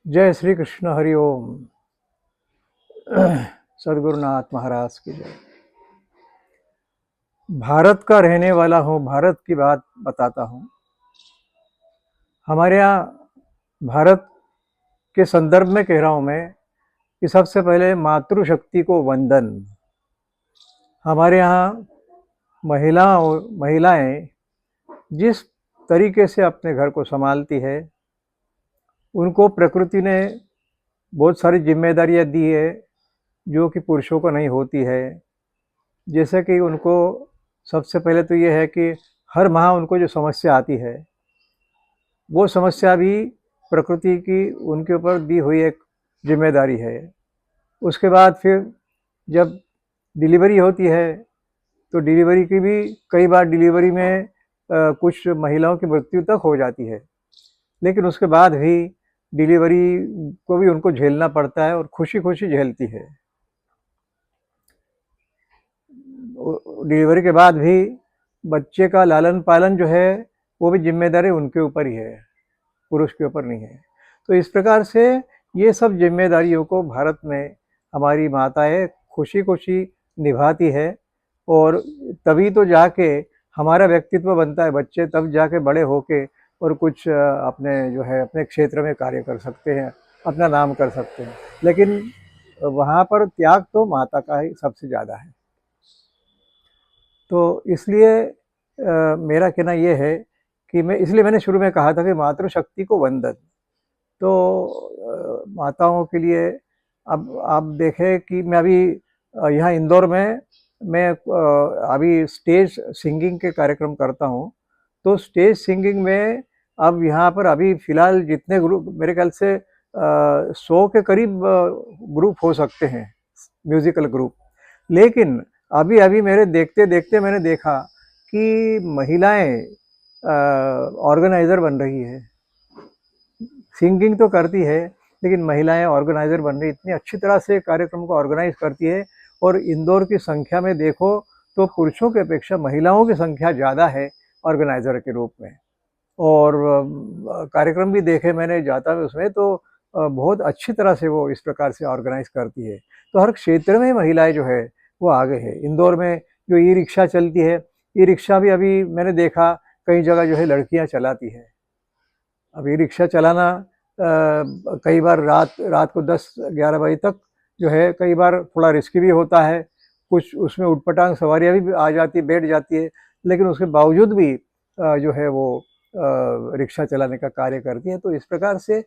जय श्री कृष्ण, हरि ओम। सद्गुरुनाथ महाराज की जय। भारत का रहने वाला हूँ, भारत की बात बताता हूँ। हमारे यहाँ भारत के संदर्भ में कह रहा हूँ मैं कि सबसे पहले मातृशक्ति को वंदन। हमारे यहाँ महिलाएं जिस तरीके से अपने घर को संभालती है, उनको प्रकृति ने बहुत सारी जिम्मेदारियां दी है जो कि पुरुषों को नहीं होती है। जैसे कि उनको सबसे पहले तो ये है कि हर माह उनको जो समस्या आती है, वो समस्या भी प्रकृति की उनके ऊपर दी हुई एक जिम्मेदारी है। उसके बाद फिर जब डिलीवरी होती है तो डिलीवरी की भी कई बार डिलीवरी में कुछ महिलाओं की मृत्यु तक हो जाती है, लेकिन उसके बाद भी डिलीवरी को भी उनको झेलना पड़ता है और खुशी खुशी झेलती है। डिलीवरी के बाद भी बच्चे का लालन पालन जो है वो भी जिम्मेदारी उनके ऊपर ही है, पुरुष के ऊपर नहीं है। तो इस प्रकार से ये सब जिम्मेदारियों को भारत में हमारी माताएं खुशी खुशी निभाती है, और तभी तो जाके हमारा व्यक्तित्व बनता है। बच्चे तब जाके बड़े होके और कुछ अपने जो है अपने क्षेत्र में कार्य कर सकते हैं, अपना नाम कर सकते हैं। लेकिन वहाँ पर त्याग तो माता का ही सबसे ज़्यादा है। तो इसलिए मेरा कहना ये है कि मैंने शुरू में कहा था कि मातृशक्ति को वंदन। तो माताओं के लिए अब आप देखें कि मैं अभी यहाँ इंदौर में मैं अभी स्टेज सिंगिंग के कार्यक्रम करता हूँ। तो स्टेज सिंगिंग में अब यहाँ पर अभी फ़िलहाल जितने ग्रुप, मेरे ख्याल से 100 के करीब ग्रुप हो सकते हैं, म्यूज़िकल ग्रुप। लेकिन अभी अभी मेरे देखते देखते मैंने देखा कि महिलाएं ऑर्गेनाइज़र बन रही है। सिंगिंग तो करती है, लेकिन महिलाएं ऑर्गेनाइज़र बन रही, इतनी अच्छी तरह से कार्यक्रम को ऑर्गेनाइज करती है। और इंदौर की संख्या में देखो तो पुरुषों की अपेक्षा महिलाओं की संख्या ज़्यादा है ऑर्गेनाइज़र के रूप में। और कार्यक्रम भी देखे मैंने जाता है उसमें, तो बहुत अच्छी तरह से वो इस प्रकार से ऑर्गेनाइज करती है। तो हर क्षेत्र में महिलाएं जो है वो आगे है। इंदौर में जो ई रिक्शा चलती है, ई रिक्शा भी अभी मैंने देखा कई जगह जो है लड़कियां चलाती है। अब ई रिक्शा चलाना कई बार रात रात को 10-11 बजे तक जो है कई बार थोड़ा रिस्की भी होता है। कुछ उसमें उटपटांग सवारियाँ भी आ जाती, बैठ जाती है, लेकिन उसके बावजूद भी जो है वो रिक्शा चलाने का कार्य करती है। तो इस प्रकार से